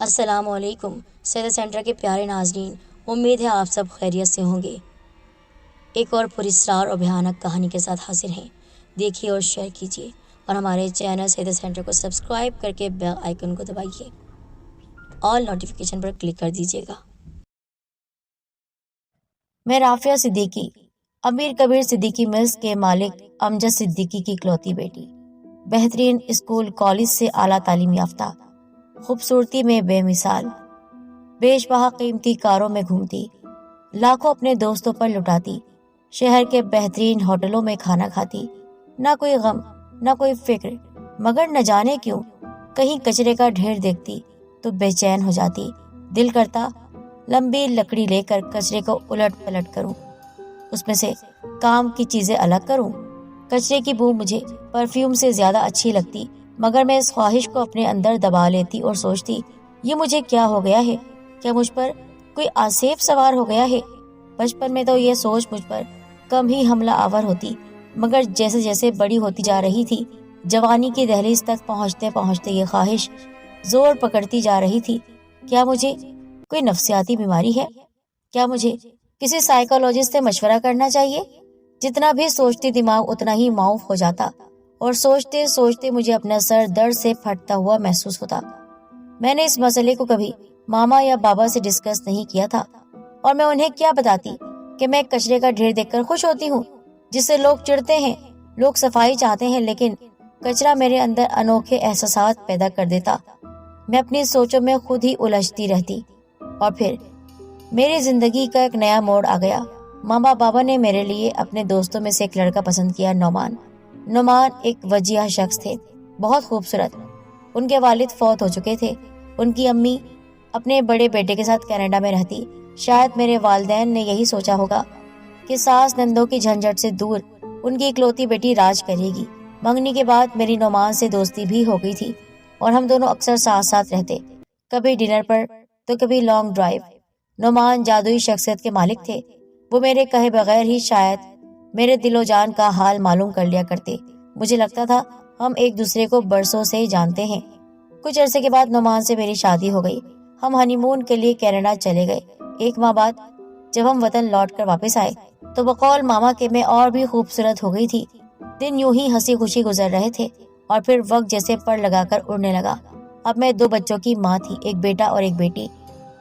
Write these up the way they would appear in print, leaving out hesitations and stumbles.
السلام علیکم سیدہ سینٹر کے پیارے ناظرین، امید ہے آپ سب خیریت سے ہوں گے۔ ایک اور پراسرار اور بھیانک کہانی کے ساتھ حاضر ہیں۔ دیکھیے اور شیئر کیجیے اور ہمارے چینل سیدہ سینٹر کو سبسکرائب کر کے بیل آئیکن کو دبائیے، آل نوٹیفیکیشن پر کلک کر دیجیے گا۔ میں رافعہ صدیقی، امیر کبیر صدیقی ملز کے مالک امجد صدیقی کی اکلوتی بیٹی، بہترین اسکول کالج سے اعلیٰ تعلیم یافتہ، خوبصورتی میں بے مثال، بیش بہا قیمتی کاروں میں گھومتی، لاکھوں اپنے دوستوں پر لٹاتی، شہر کے بہترین ہوٹلوں میں کھانا کھاتی، نہ کوئی غم نہ کوئی فکر، مگر نہ جانے کیوں کہیں کچرے کا ڈھیر دیکھتی تو بے چین ہو جاتی۔ دل کرتا لمبی لکڑی لے کر کچرے کو الٹ پلٹ کروں، اس میں سے کام کی چیزیں الگ کروں۔ کچرے کی بو مجھے پرفیوم سے زیادہ اچھی لگتی، مگر میں اس خواہش کو اپنے اندر دبا لیتی اور سوچتی، یہ مجھے کیا ہو گیا ہے؟ کیا مجھ پر کوئی آسیب سوار ہو گیا ہے؟ بچپن میں تو یہ سوچ مجھ پر کم ہی حملہ آور ہوتی، مگر جیسے جیسے بڑی ہوتی جا رہی تھی، جوانی کی دہلیز تک پہنچتے پہنچتے یہ خواہش زور پکڑتی جا رہی تھی۔ کیا مجھے کوئی نفسیاتی بیماری ہے؟ کیا مجھے کسی سائیکالوجسٹ سے مشورہ کرنا چاہیے؟ جتنا بھی سوچتی دماغ اتنا ہی معاف ہو جاتا، اور سوچتے سوچتے مجھے اپنا سر درد سے پھٹتا ہوا محسوس ہوتا۔ میں نے اس مسئلے کو کبھی ماما یا بابا سے ڈسکس نہیں کیا تھا، اور میں انہیں کیا بتاتی کہ میں کچرے کا ڈھیر دیکھ کر خوش ہوتی ہوں، جس سے لوگ چڑھتے ہیں، لوگ صفائی چاہتے ہیں، لیکن کچرا میرے اندر انوکھے احساسات پیدا کر دیتا۔ میں اپنی سوچوں میں خود ہی الجھتی رہتی، اور پھر میری زندگی کا ایک نیا موڑ آ گیا۔ ماما بابا نے میرے لیے اپنے دوستوں میں سے ایک لڑکا پسند کیا، نعمان ایک وجیہہ شخص تھے، بہت خوبصورت۔ ان کے والد فوت ہو چکے تھے، ان کی امی اپنے بڑے بیٹے کے ساتھ کینیڈا میں رہتی۔ شاید میرے والدین نے یہی سوچا ہوگا کہ ساس نندوں کی جھنجھٹ سے دور ان کی اکلوتی بیٹی راج کرے گی۔ منگنی کے بعد میری نعمان سے دوستی بھی ہو گئی تھی، اور ہم دونوں اکثر ساتھ ساتھ رہتے، کبھی ڈنر پر تو کبھی لانگ ڈرائیو۔ نعمان جادوئی شخصیت کے مالک تھے، وہ میرے کہے بغیر ہی شاید میرے دل و جان کا حال معلوم کر لیا کرتے۔ مجھے لگتا تھا ہم ایک دوسرے کو برسوں سے جانتے ہیں۔ کچھ عرصے کے بعد نعمان سے میری شادی ہو گئی، ہم ہنی مون کے لیے کینیڈا چلے گئے۔ ایک ماہ بعد جب ہم وطن لوٹ کر واپس آئے تو بقول ماما کے میں اور بھی خوبصورت ہو گئی تھی۔ دن یوں ہی ہنسی خوشی گزر رہے تھے، اور پھر وقت جیسے پڑ لگا کر اڑنے لگا۔ اب میں 2 بچوں کی ماں تھی، ایک بیٹا اور ایک بیٹی۔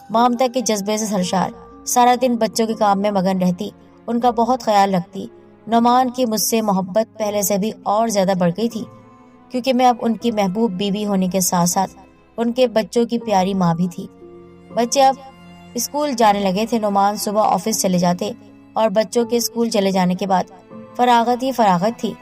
مامتا کے جذبے سے سرشار، سارا دن بچوں کے کام میں مگن رہتی، ان کا بہت خیال رکھتی۔ نعمان کی مجھ سے محبت پہلے سے بھی اور زیادہ بڑھ گئی تھی، کیونکہ میں اب ان کی محبوب بیوی ہونے کے ساتھ ساتھ ان کے بچوں کی پیاری ماں بھی تھی۔ بچے اب اسکول جانے لگے تھے، نعمان صبح آفس چلے جاتے، اور بچوں کے اسکول چلے جانے کے بعد فراغت ہی فراغت تھی۔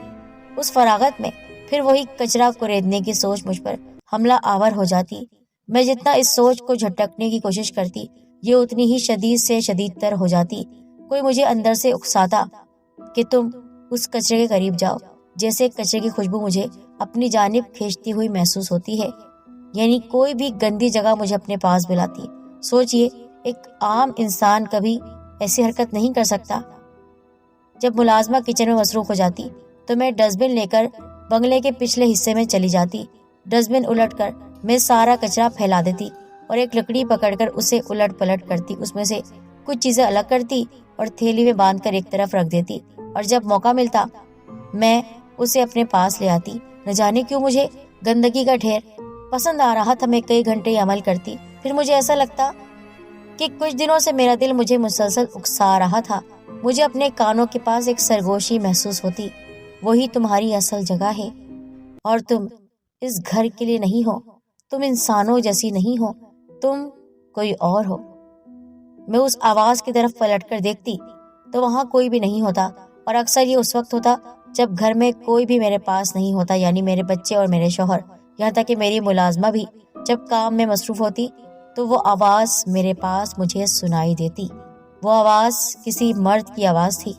اس فراغت میں پھر وہی کچرا کوریدنے کی سوچ مجھ پر حملہ آور ہو جاتی۔ میں جتنا اس سوچ کو جھٹکنے کی کوشش کرتی، یہ اتنی ہی شدید سے شدید تر ہو جاتی۔ کوئی مجھے اندر سے اکساتا کہ تم اس کچرے کے قریب جاؤ، جیسے کچرے کی خوشبو مجھے اپنی جانب کھینچتی ہوئی محسوس ہوتی ہے، یعنی کوئی بھی گندی جگہ مجھے اپنے پاس بلاتی۔ سوچئے، ایک عام انسان کبھی ایسی حرکت نہیں کر سکتا۔ جب ملازمہ کچن میں مصروف ہو جاتی تو میں ڈسٹ بن لے کر بنگلے کے پچھلے حصے میں چلی جاتی۔ ڈسٹ بن الٹ کر میں سارا کچرا پھیلا دیتی، اور ایک لکڑی پکڑ کر اسے الٹ پلٹ کرتی، اس میں سے کچھ چیزیں الگ کرتی اور تھیلی میں باندھ کر ایک طرف رکھ دیتی، اور جب موقع ملتا میں اسے اپنے پاس لے آتی۔ نہ جانے کیوں مجھے گندگی کا ڈھیر پسند آ رہا تھا۔ میں کئی گھنٹے یہ عمل کرتی، پھر مجھے ایسا لگتا کہ کچھ دنوں سے میرا دل مجھے مسلسل اکسا رہا تھا۔ مجھے اپنے کانوں کے پاس ایک سرگوشی محسوس ہوتی، وہی تمہاری اصل جگہ ہے، اور تم اس گھر کے لیے نہیں ہو، تم انسانوں جیسی نہیں ہو، تم کوئی اور ہو۔ میں اس آواز کی طرف پلٹ کر دیکھتی تو وہاں کوئی بھی نہیں ہوتا، اور اکثر یہ اس وقت ہوتا جب گھر میں کوئی بھی میرے پاس نہیں ہوتا، یعنی میرے بچے اور میرے شوہر، یہاں تک کہ میری ملازمہ بھی جب کام میں مصروف ہوتی تو وہ آواز میرے پاس مجھے سنائی دیتی۔ وہ آواز کسی مرد کی آواز تھی۔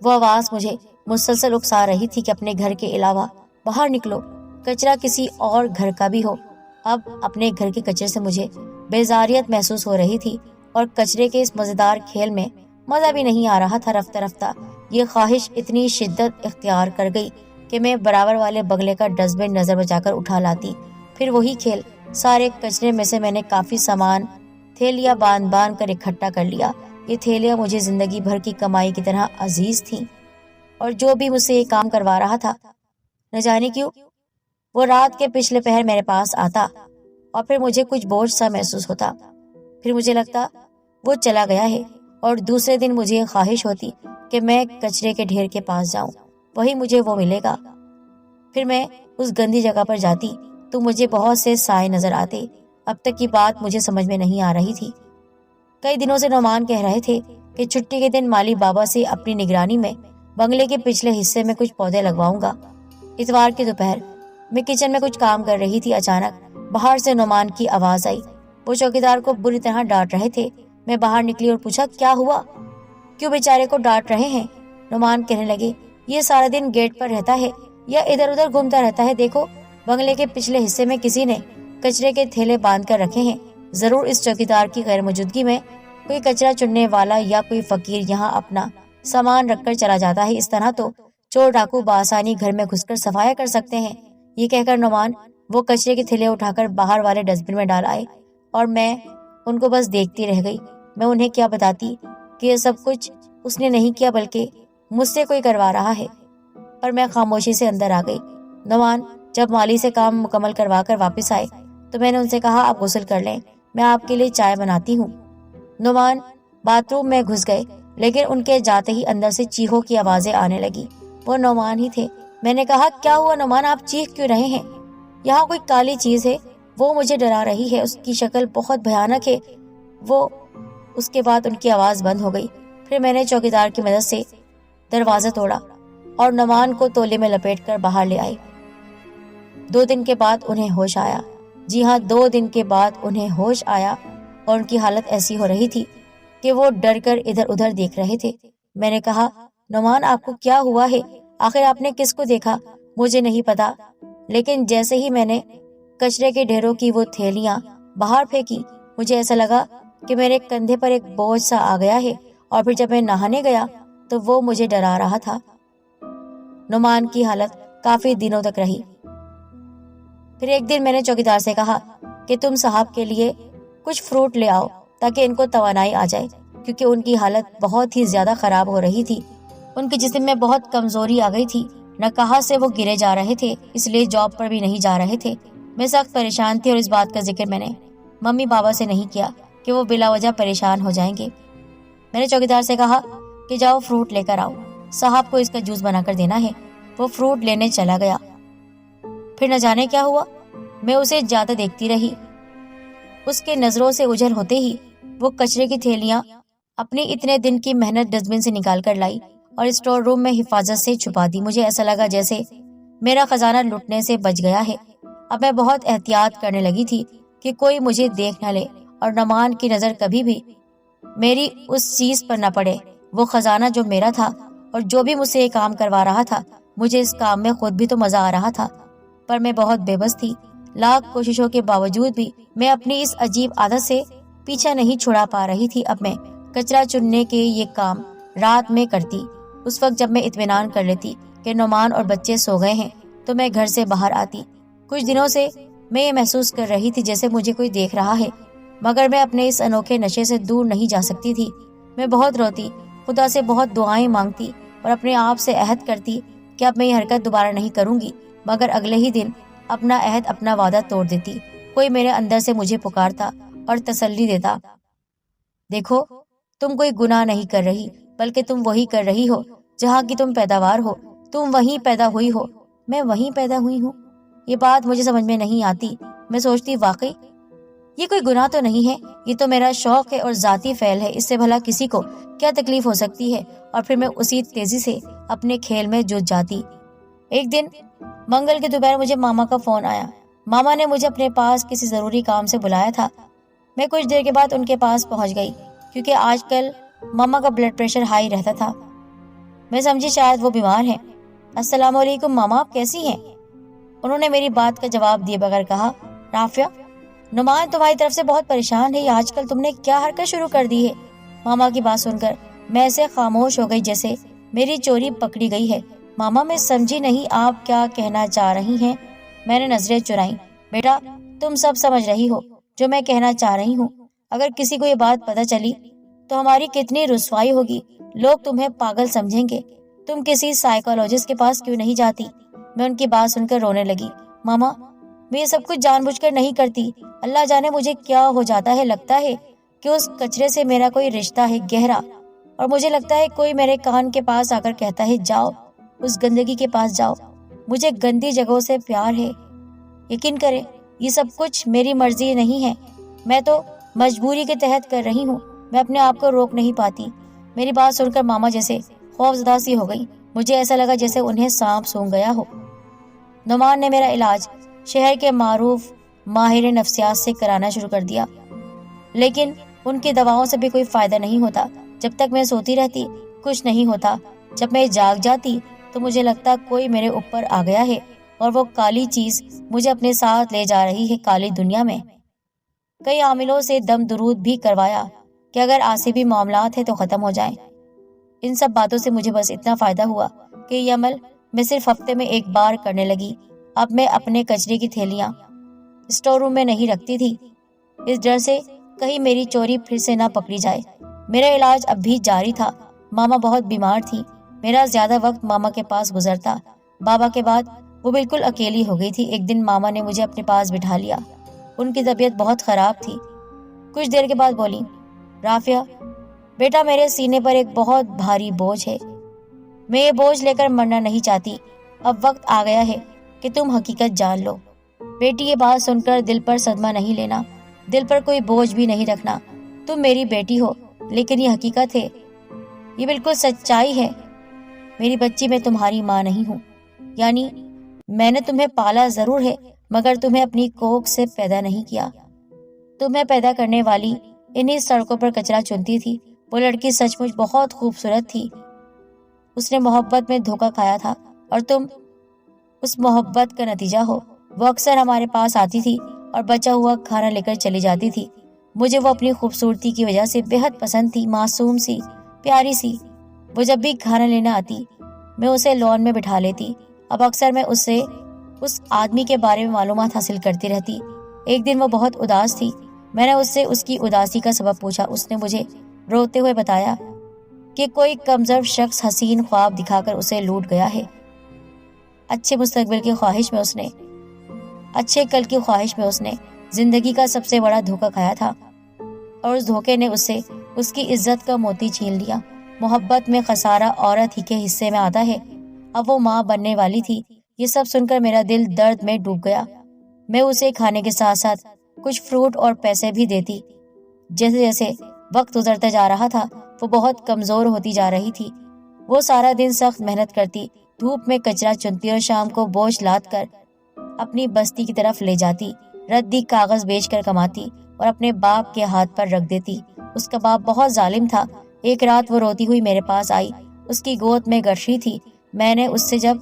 وہ آواز مجھے مسلسل اکسا رہی تھی کہ اپنے گھر کے علاوہ باہر نکلو، کچرا کسی اور گھر کا بھی ہو۔ اب اپنے گھر کے کچرے سے مجھے بیزاریت محسوس ہو رہی تھی، اور کچرے کے اس مزیدار کھیل میں مزہ بھی نہیں آ رہا تھا۔ رفتہ رفتہ یہ خواہش اتنی شدت اختیار کر گئی کہ میں برابر والے بنگلے کا ڈسٹ بن نظر بچا کر اٹھا لاتی، پھر وہی کھیل سارے کچرے میں سے میں نے کافی سامان تھیلیاں باندھ کر اکٹھا کر لیا۔ یہ تھیلیاں مجھے زندگی بھر کی کمائی کی طرح عزیز تھیں، اور جو بھی مجھ سے یہ کام کروا رہا تھا، نہ جانے کیوں وہ رات کے پچھلے پہر میرے پاس آتا اور پھر مجھے کچھ بوجھ سا محسوس ہوتا۔ پھر مجھے لگتا وہ چلا گیا ہے، اور دوسرے دن مجھے یہ خواہش ہوتی کہ میں کچرے کے ڈھیر کے پاس جاؤں، وہی مجھے وہ ملے گا۔ پھر میں اس گندی جگہ پر جاتی تو مجھے بہت سے سائے نظر آتے۔ اب تک کی بات مجھے سمجھ میں نہیں آ رہی تھی۔ کئی دنوں سے نعمان کہہ رہے تھے کہ چھٹی کے دن مالی بابا سے اپنی نگرانی میں بنگلے کے پچھلے حصے میں کچھ پودے لگواؤں گا۔ اتوار کی دوپہر میں کچن میں کچھ کام کر رہی تھی، اچانک باہر سے نعمان کی آواز آئی۔ وہ چوکیدار کو بری طرح ڈانٹ رہے تھے۔ میں باہر نکلی اور پوچھا، کیا ہوا؟ کیوں بیچارے کو ڈانٹ رہے ہیں؟ نعمان کہنے لگے، یہ سارا دن گیٹ پر رہتا ہے یا ادھر ادھر گھومتا رہتا ہے۔ دیکھو، بنگلے کے پچھلے حصے میں کسی نے کچرے کے تھیلے باندھ کر رکھے ہیں۔ ضرور اس چوکیدار کی غیر موجودگی میں کوئی کچرا چننے والا یا کوئی فقیر یہاں اپنا سامان رکھ کر چلا جاتا ہے۔ اس طرح تو چور ڈاکو بآسانی گھر میں گھس کر صفایا کر سکتے ہیں۔ یہ کہہ کر نعمان وہ کچرے کے تھیلے اٹھا کر باہر والے ڈسٹ بن میں ڈال آئے، اور میں ان کو بس دیکھتی رہ گئی۔ میں انہیں کیا بتاتی کہ یہ سب کچھ اس نے نہیں کیا، بلکہ مجھ سے کوئی کروا رہا ہے، پر میں خاموشی سے اندر آ گئی۔ نعمان جب مالی سے کام مکمل کروا کر واپس آئے تو میں نے ان سے کہا، آپ غسل کر لیں، میں آپ کے لیے چائے بناتی ہوں۔ نعمان باتھ روم میں گھس گئے، لیکن ان کے جاتے ہی اندر سے چیخوں کی آوازیں آنے لگی۔ وہ نعمان ہی تھے۔ میں نے کہا، کیا ہوا نعمان، آپ چیخ کیوں رہے ہیں؟ یہاں کوئی کالی چیز ہے، وہ مجھے ڈرا رہی ہے، اس کی شکل بہت بھیانک ہے وہ۔ اس کے بعد ان کی آواز بند ہو گئی۔ پھر میں نے چوکیدار کی مدد سے دروازہ توڑا اور نعمان کو تولے میں لپیٹ کر باہر لے آئی۔ 2 دن کے بعد انہیں ہوش آیا۔ جی ہاں، 2 دن کے بعد انہیں ہوش آیا، اور ان کی حالت ایسی ہو رہی تھی کہ وہ ڈر کر ادھر ادھر دیکھ رہے تھے۔ میں نے کہا، نعمان آپ کو کیا ہوا ہے؟ آخر آپ نے کس کو دیکھا؟ مجھے نہیں پتا، لیکن جیسے ہی میں نے کچرے کے ڈھیروں کی وہ تھیلیاں باہر پھینکی، مجھے ایسا لگا کہ میرے کندھے پر ایک بوجھ سا آ گیا ہے، اور پھر جب میں نہانے گیا تو وہ مجھے ڈرا رہا تھا۔ نعمان کی حالت کافی دنوں تک رہی۔ پھر ایک دن میں نے چوکیدار سے کہا کہ تم صاحب کے لیے کچھ فروٹ لے آؤ تاکہ ان کو توانائی آ جائے، کیونکہ ان کی حالت بہت ہی زیادہ خراب ہو رہی تھی۔ ان کے جسم میں بہت کمزوری آ گئی تھی، نہ کہاں سے وہ گرے جا رہے تھے، اس لیے جاب پر بھی نہیں جا رہے تھے۔ میں سخت پریشان تھی، اور اس بات کا ذکر میں نے ممی بابا سے نہیں کیا کہ وہ بلا وجہ پریشان ہو جائیں گے۔ میں نے چوکیدار سے کہا کہ جاؤ فروٹ لے کر آؤ، صاحب کو اس کا جوس بنا کر دینا ہے۔ وہ فروٹ لینے چلا گیا۔ پھر نہ جانے کیا ہوا، میں اسے جاتا دیکھتی رہی۔ اس کے نظروں سے اوجھل ہوتے ہی وہ کچرے کی تھیلیاں اپنی اتنے دن کی محنت ڈسٹ بن سے نکال کر لائی اور اسٹور روم میں حفاظت سے چھپا دی۔ مجھے ایسا لگا جیسے میرا خزانہ لٹنے سے بچ گیا ہے۔ اب میں بہت احتیاط کرنے لگی تھی کہ کوئی مجھے دیکھ نہ لے، اور نعمان کی نظر کبھی بھی میری اس چیز پر نہ پڑے، وہ خزانہ جو میرا تھا اور جو بھی مجھ سے یہ کام کروا رہا تھا۔ مجھے اس کام میں خود بھی تو مزہ آ رہا تھا، پر میں بہت بے بس تھی۔ لاکھ کوششوں کے باوجود بھی میں اپنی اس عجیب عادت سے پیچھا نہیں چھڑا پا رہی تھی۔ اب میں کچرا چننے کے یہ کام رات میں کرتی، اس وقت جب میں اطمینان کر لیتی کہ نعمان اور بچے سو گئے ہیں تو میں گھر سے باہر آتی۔ کچھ دنوں سے میں یہ محسوس کر رہی تھی جیسے مجھے کوئی دیکھ رہا ہے، مگر میں اپنے اس انوکھے نشے سے دور نہیں جا سکتی تھی۔ میں بہت روتی، خدا سے بہت دعائیں مانگتی اور اپنے آپ سے عہد کرتی کہ اب میں یہ حرکت دوبارہ نہیں کروں گی، مگر اگلے ہی دن اپنا عہد، اپنا وعدہ توڑ دیتی۔ کوئی میرے اندر سے مجھے پکارتا اور تسلی دیتا، دیکھو تم کوئی گناہ نہیں کر رہی، بلکہ تم وہی کر رہی ہو جہاں کی تم پیداوار ہو، تم وہیں پیدا ہوئی ہو۔ میں وہیں پیدا ہوئی ہوں؟ یہ بات مجھے سمجھ میں نہیں آتی۔ میں سوچتی، واقعی یہ کوئی گناہ تو نہیں ہے، یہ تو میرا شوق ہے اور ذاتی فعل ہے، اس سے بھلا کسی کو کیا تکلیف ہو سکتی ہے؟ اور پھر میں اسی تیزی سے اپنے کھیل میں جٹ جاتی۔ ایک دن منگل کی دوپہر مجھے ماما کا فون آیا۔ ماما نے مجھے اپنے پاس کسی ضروری کام سے بلایا تھا۔ میں کچھ دیر کے بعد ان کے پاس پہنچ گئی، کیونکہ آج کل ماما کا بلڈ پریشر ہائی رہتا تھا۔ میں سمجھی شاید وہ بیمار ہیں۔ السلام علیکم ماما، آپ کیسی ہیں؟ انہوں نے میری بات کا جواب دیے بغیر کہا، رافیہ، نعمان تمہاری طرف سے بہت پریشان ہے، یہ آج کل تم نے کیا حرکت شروع کر دی ہے؟ ماما کی بات سن کر میں ایسے خاموش ہو گئی جیسے میری چوری پکڑی گئی ہے۔ ماما، میں سمجھی نہیں آپ کیا کہنا چاہ رہی ہیں۔ میں نے نظریں چرائیں۔ بیٹا، تم سب سمجھ رہی ہو جو میں کہنا چاہ رہی ہوں. اگر کسی کو یہ بات پتہ چلی تو ہماری کتنی رسوائی ہوگی. لوگ تمہیں پاگل سمجھیں گے. تم کسی سائیکالوجسٹ کے پاس کیوں نہیں جاتی؟ میں ان کی بات سن کر رونے لگی. ماما، میں یہ سب کچھ جان بوجھ کر نہیں کرتی. اللہ جانے مجھے کیا ہو جاتا ہے. لگتا ہے کہ اس کچرے سے میرا کوئی رشتہ ہے گہرا، اور مجھے لگتا ہے کوئی میرے کان کے پاس آ کر کہتا ہے جاؤ، اس گندگی کے پاس جاؤ. مجھے گندی جگہوں سے پیار ہے. یقین کریں یہ سب کچھ میری مرضی نہیں ہے. میں تو مجبوری کے تحت کر رہی ہوں. میں اپنے آپ کو روک نہیں پاتی. میری بات سن کر ماما جیسے خوف زدہ سی ہو گئی. مجھے ایسا لگا جیسے انہیں سانپ سونگھ گیا ہو. نعمان نے میرا علاج شہر کے معروف ماہر نفسیات سے کرانا شروع کر دیا، لیکن ان کی دواؤں سے بھی کوئی فائدہ نہیں ہوتا. جب تک میں سوتی رہتی کچھ نہیں ہوتا. جب میں جاگ جاتی تو مجھے لگتا کوئی میرے اوپر آ گیا ہے اور وہ کالی چیز مجھے اپنے ساتھ لے جا رہی ہے کالی دنیا میں. کئی عاملوں سے دم درود بھی کروایا کہ اگر عاصبی معاملات ہیں تو ختم ہو جائیں. ان سب باتوں سے مجھے بس اتنا فائدہ ہوا کہ یہ عمل میں صرف ہفتے میں ایک بار کرنے لگی. اب میں اپنے کچرے کی تھیلیاں اسٹور روم میں نہیں رکھتی تھی، اس ڈر سے کہیں میری چوری پھر سے نہ پکڑی جائے. میرا علاج اب بھی جاری تھا. ماما بہت بیمار تھی. میرا زیادہ وقت ماما کے پاس گزرتا. بابا کے بعد وہ بالکل اکیلی ہو گئی تھی. ایک دن ماما نے مجھے اپنے پاس بٹھا لیا. ان کی طبیعت بہت خراب تھی. کچھ دیر کے بعد بولی، رافیہ بیٹا، میرے سینے پر ایک بہت بھاری بوجھ ہے. میں یہ بوجھ لے کر مرنا نہیں چاہتی. اب وقت آ گیا ہے کہ تم حقیقت جان لو. بیٹی، یہ بات سن کر دل پر صدمہ نہیں لینا، دل پر کوئی بوجھ بھی نہیں رکھنا. تم میری بیٹی ہو، لیکن یہ حقیقت ہے، یہ بالکل سچائی ہے. میری بچی، میں تمہاری ماں نہیں ہوں. یعنی میں نے تمہیں پالا ضرور ہے، مگر تمہیں اپنی کوکھ سے پیدا نہیں کیا. تمہیں پیدا کرنے والی انہی سڑکوں پر کچرا چنتی تھی. وہ لڑکی سچ مچ بہت خوبصورت تھی. اس نے محبت میں دھوکہ کھایا تھا اور تم اس محبت کا نتیجہ ہو. وہ اکثر ہمارے پاس آتی تھی اور بچا ہوا کھانا لے کر چلی جاتی تھی. مجھے وہ اپنی خوبصورتی کی وجہ سے بہت پسند تھی. معصوم سی، پیاری سی. وہ جب بھی کھانا لینا آتی میں اسے لون میں بٹھا لیتی. اب اکثر میں اس سے اس آدمی کے بارے میں معلومات حاصل کرتی رہتی. ایک دن وہ بہت اداس تھی. میں نے اس سے اس کی اداسی کا سبب پوچھا. اس نے مجھے روتے ہوئے بتایا کہ کوئی کمزور شخص حسین خواب دکھا کر اسے لوٹ گیا ہے. اچھے مستقبل کی خواہش میں اس نے زندگی کا سب سے بڑا دھوکہ کھایا تھا، اور اس دھوکے نے اس سے اس کی عزت کا موتی چھین لیا. محبت میں خسارہ عورت ہی کے حصے میں آتا ہے. اب وہ ماں بننے والی تھی. یہ سب سن کر میرا دل درد میں ڈوب گیا. میں اسے کھانے کے ساتھ ساتھ کچھ فروٹ اور پیسے بھی دیتی. جیسے جیسے وقت گزرتا جا رہا تھا وہ بہت کمزور ہوتی جا رہی تھی. وہ سارا دن سخت محنت کرتی، دھوپ میں کچرا چنتی اور شام کو بوجھ لاد کر اپنی بستی کی طرف لے جاتی. ردی کاغذ بیچ کر کماتی اور اپنے باپ کے ہاتھ پر رکھ دیتی. اس کا باپ بہت ظالم تھا. ایک رات وہ روتی ہوئی میرے پاس آئی. اس کی گود میں گٹھری تھی. میں نے اس سے جب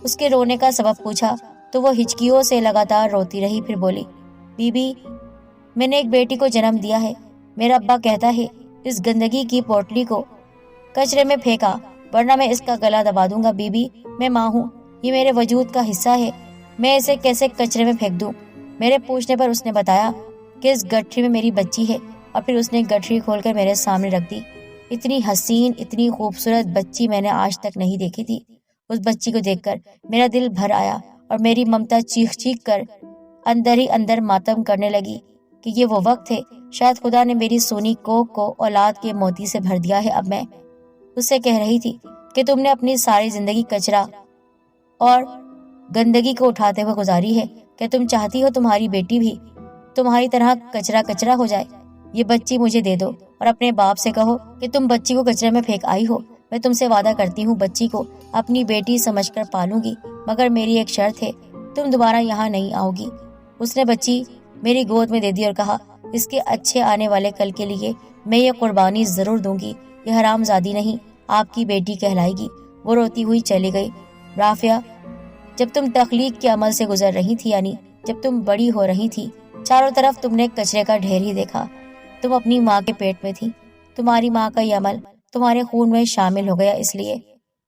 اس کے رونے کا سبب پوچھا تو وہ ہچکیوں سے لگاتار روتی رہی. پھر بولی، بی بی، میں نے ایک بیٹی کو جنم دیا ہے. میرا ابا کہتا ہے اس گندگی کی پوٹلی کو کچرے میں پھینکا ورنہ میں اس کا گلا دبا دوں گا. بی بی، میں ماں ہوں، یہ میرے وجود کا حصہ ہے. میں اسے کیسے کچرے میں پھینک دوں؟ میرے پوچھنے پر اس نے بتایا کہ اس گٹھری میں میری بچی ہے، اور پھر اس نے گٹھری کھول کر میرے سامنے رکھ دی. اتنی حسین، اتنی خوبصورت بچی میں نے آج تک نہیں دیکھی تھی. اس بچی کو دیکھ کر میرا دل بھر آیا اور میری ممتا چیخ چیخ کر اندر ہی اندر ماتم کرنے لگی کہ یہ وہ وقت ہے. شاید خدا نے میری سونی کوکھ کو اولاد کے موتی سے بھر دیا ہے. اب میں اس سے کہہ رہی تھی کہ تم نے اپنی ساری زندگی کچرا اور گندگی کو اٹھاتے ہوئے گزاری ہے. کہ تم چاہتی ہو تمہاری بیٹی بھی تمہاری طرح کچرا ہو جائے. یہ بچی مجھے دے دو اور اپنے باپ سے کہو کہ تم بچی کو کچرے میں پھینک آئی ہو. میں تم سے وعدہ کرتی ہوں بچی کو اپنی بیٹی سمجھ کر پالوں گی، مگر میری ایک شرط ہے، تم دوبارہ یہاں نہیں آؤ گی. اس نے بچی میری گود میں دے دی اور کہا، اس کے اچھے آنے والے کل کے لیے میں یہ قربانی ضرور دوں گی. یہ حرام زادی نہیں، آپ کی بیٹی کہلائے گی. وہ روتی ہوئی چلی گئی. رافیہ، جب تم تخلیق کے عمل سے گزر رہی تھی، یعنی جب تم بڑی ہو رہی تھی، چاروں طرف تم نے کچرے کا ڈھیر ہی دیکھا. تم اپنی ماں کے پیٹ میں تھی. تمہاری ماں کا یہ عمل تمہارے خون میں شامل ہو گیا، اس لیے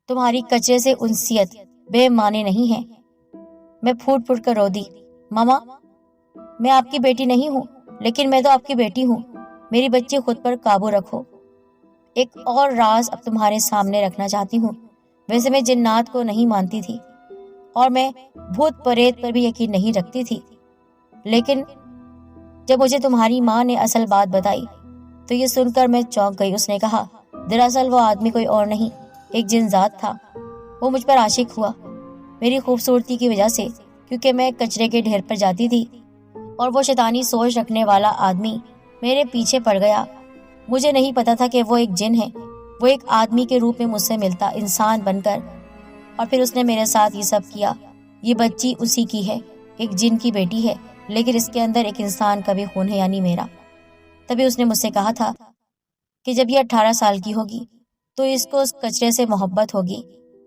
تمہاری کچرے سے انسیت بے معنی نہیں ہے. میں پھوٹ پھوٹ کر رو دی. ماما، میں آپ کی بیٹی نہیں ہوں، لیکن میں تو آپ کی بیٹی ہوں۔ میری بچی خود پر قابو رکھو۔ ایک اور راز اب تمہارے سامنے رکھنا چاہتی ہوں۔ ویسے میں جنات کو نہیں مانتی تھی اور میں بھوت پریت پر بھی یقین نہیں رکھتی تھی، لیکن جب مجھے تمہاری ماں نے اصل بات بتائی تو یہ سن کر میں چونک گئی۔ اس نے کہا، دراصل وہ آدمی کوئی اور نہیں، ایک جن ذات تھا۔ وہ مجھ پر عاشق ہوا میری خوبصورتی کی وجہ سے، کیونکہ میں کچرے کے ڈھیر پر جاتی تھی اور وہ شیطانی سوچ رکھنے والا آدمی میرے پیچھے پڑ گیا۔ مجھے نہیں پتا تھا کہ وہ ایک جن ہے۔ وہ ایک آدمی کے روپ میں مجھ سے ملتا انسان بن کر، اور پھر اس نے میرے ساتھ یہ سب کیا۔ یہ بچی اسی کی ہے، ایک جن کی بیٹی ہے، لیکن اس کے اندر ایک انسان کا بھی خون ہے، یعنی میرا۔ تبھی اس نے مجھ سے کہا تھا کہ جب یہ 18 سال کی ہوگی تو اس کو اس کچرے سے محبت ہوگی۔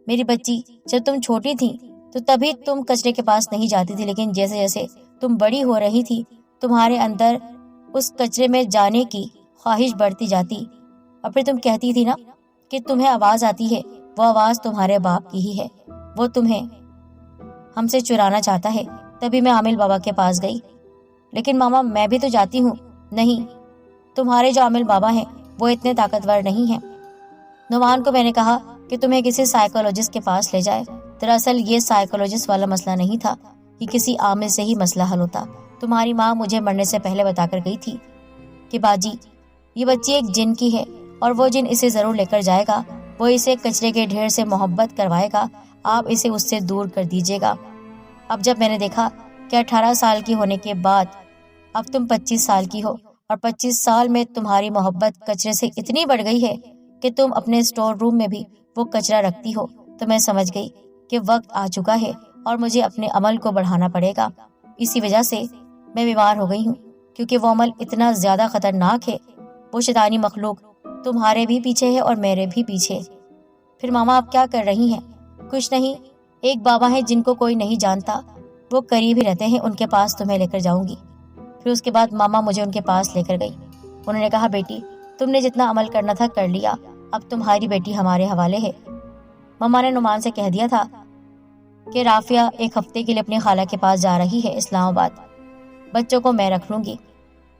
میری بچی، جب تم چھوٹی تھی تو تبھی تم کچرے کے پاس نہیں جاتی تھی، لیکن جیسے جیسے تم بڑی ہو رہی تھی تمہارے اندر اس کچرے میں جانے کی خواہش بڑھتی جاتی، اور پھر تم کہتی تھی نا کہ تمہیں آواز آتی ہے، وہ آواز تمہارے باپ کی ہی ہے، وہ تمہیں ہم سے چرانا چاہتا ہے۔ تبھی میں عامل بابا کے پاس گئی۔ لیکن ماما، میں بھی تو جاتی ہوں۔ نہیں، تمہارے جو عامل بابا ہیں وہ اتنے طاقتور نہیں ہیں۔ نعمان کو میں نے کہا کہ تمہیں کسی سائیکولوجسٹ کے پاس لے جائے۔ دراصل یہ سائیکولوجسٹ والا مسئلہ نہیں تھا، یہ کسی عامل سے ہی مسئلہ حل ہوتا۔ تمہاری ماں مجھے مرنے سے پہلے بتا کر گئی تھی کہ باجی، یہ بچی ایک جن کی ہے اور وہ جن اسے ضرور لے کر جائے گا، وہ اسے کچرے کے ڈھیر سے محبت کروائے گا، آپ اسے اس سے دور کر دیجیے گا۔ اب جب میں نے دیکھا کہ 18 سال کی ہونے کے بعد اب تم 25 سال کی ہو اور 25 سال میں تمہاری محبت کچرے سے اتنی بڑھ گئی ہے کہ تم اپنے اسٹور روم میں بھی وہ کچرا رکھتی ہو، تو میں سمجھ گئی کہ وقت آ چکا ہے اور مجھے اپنے عمل کو بڑھانا پڑے گا۔ اسی وجہ سے میں بیمار ہو گئی ہوں، کیونکہ وہ عمل اتنا زیادہ خطرناک ہے۔ وہ شیطانی مخلوق تمہارے بھی پیچھے ہے اور میرے بھی پیچھے۔ پھر ماما آپ کیا کر رہی ہیں؟ کچھ نہیں، ایک بابا ہے جن کو کوئی نہیں جانتا، وہ قریب ہی رہتے ہیں، ان کے پاس تمہیں لے کر جاؤں گی۔ پھر اس کے بعد ماما مجھے ان کے پاس لے کر گئی۔ انہوں نے کہا، بیٹی، تم نے جتنا عمل کرنا تھا کر لیا، اب تمہاری بیٹی ہمارے حوالے ہے۔ ماما نے نعمان سے کہہ دیا تھا کہ رافعہ ایک ہفتے کے لیے اپنی خالہ کے پاس جا رہی ہے اسلام آباد، بچوں کو میں رکھ لوں گی۔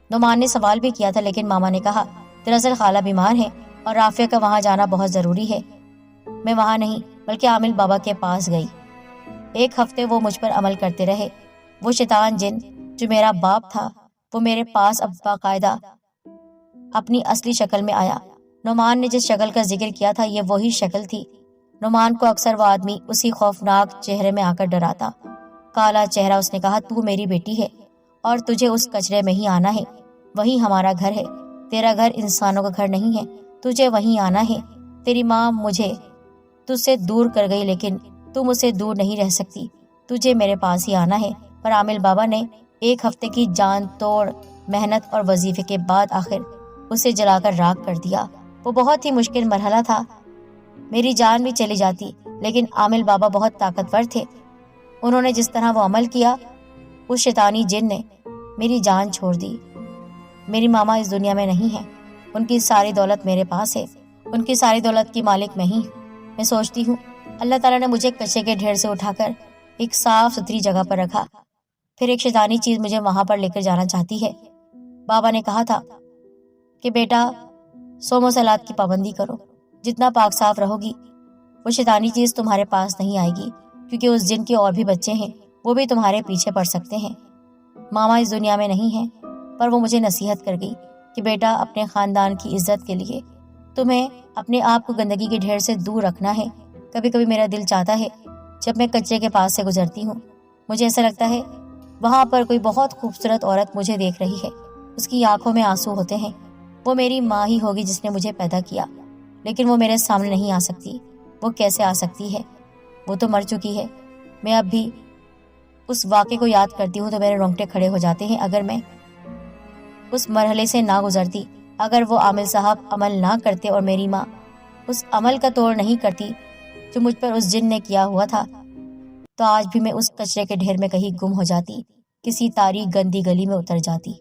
نعمان نے سوال بھی کیا تھا، لیکن ماما نے کہا، دراصل خالہ بیمار ہے اور رافعہ کا وہاں جانا بہت ضروری ہے۔ میں وہاں نہیں بلکہ عامل بابا کے پاس گئی۔ ایک ہفتے وہ مجھ پر عمل کرتے رہے۔ وہ شیطان جن جو میرا باپ تھا وہ میرے پاس اب باقاعدہ اپنی اصلی شکل میں آیا۔ نعمان نے جس شکل کا ذکر کیا تھا یہ وہی شکل تھی۔ نعمان کو اکثر وہ آدمی اسی خوفناک چہرے میں آ کر ڈراتا، کالا چہرہ۔ اس نے کہا، تو میری بیٹی ہے اور تجھے اس کچرے میں ہی آنا ہے، وہی ہمارا گھر ہے۔ تیرا گھر انسانوں کا گھر نہیں ہے، تجھے وہیں آنا ہے۔ تیری ماں مجھے تجھ سے دور کر گئی، لیکن تم اسے دور نہیں رہ سکتی، تجھے میرے پاس ہی آنا ہے۔ پر عامل بابا نے ایک ہفتے کی جان توڑ محنت اور وظیفے کے بعد آخر اسے جلا کر راکھ کر دیا۔ وہ بہت ہی مشکل مرحلہ تھا، میری جان بھی چلی جاتی، لیکن عامل بابا بہت طاقتور تھے۔ انہوں نے جس طرح وہ عمل کیا، اس شیطانی جن نے میری جان چھوڑ دی۔ میری ماما اس دنیا میں نہیں ہے، ان کی ساری دولت میرے پاس ہے، ان کی ساری دولت کی مالک میں ہی۔ میں سوچتی ہوں اللہ تعالیٰ نے مجھے کچرے کے ڈھیر سے اٹھا کر ایک صاف ستھری جگہ پر رکھا، پھر ایک شیطانی چیز مجھے وہاں پر لے کر جانا چاہتی ہے۔ بابا نے کہا تھا کہ بیٹا، صوم و صلات کی پابندی کرو، جتنا پاک صاف رہو گی وہ شیطانی چیز تمہارے پاس نہیں آئے گی، کیونکہ اس جن کے اور بھی بچے ہیں، وہ بھی تمہارے پیچھے پڑ سکتے ہیں۔ ماما اس دنیا میں نہیں ہے، پر وہ مجھے نصیحت کر گئی کہ بیٹا، اپنے خاندان کی عزت کے لیے تمہیں اپنے آپ کو گندگی کے ڈھیر سے دور رکھنا ہے۔ کبھی کبھی میرا دل چاہتا ہے جب میں کچرے کے پاس سے گزرتی ہوں، مجھے ایسا لگتا ہے وہاں پر کوئی بہت خوبصورت عورت مجھے دیکھ رہی ہے، اس کی آنکھوں میں آنسو ہوتے ہیں، وہ میری ماں ہی ہوگی جس نے مجھے پیدا کیا، لیکن وہ میرے سامنے نہیں آ سکتی۔ وہ کیسے آ سکتی ہے؟ وہ تو مر چکی ہے۔ میں اب بھی اس واقعے کو یاد کرتی ہوں تو میرے رونگٹے کھڑے ہو جاتے ہیں۔ اگر میں اس مرحلے سے نہ گزرتی، اگر وہ عامل صاحب عمل نہ کرتے اور میری ماں اس عمل کا توڑ نہیں کرتی جو مجھ پر اس جن نے کیا ہوا تھا، تو آج بھی میں اس کچرے کے ڈھیر میں کہیں گم ہو جاتی، کسی تاریک گندی گلی میں اتر جاتی۔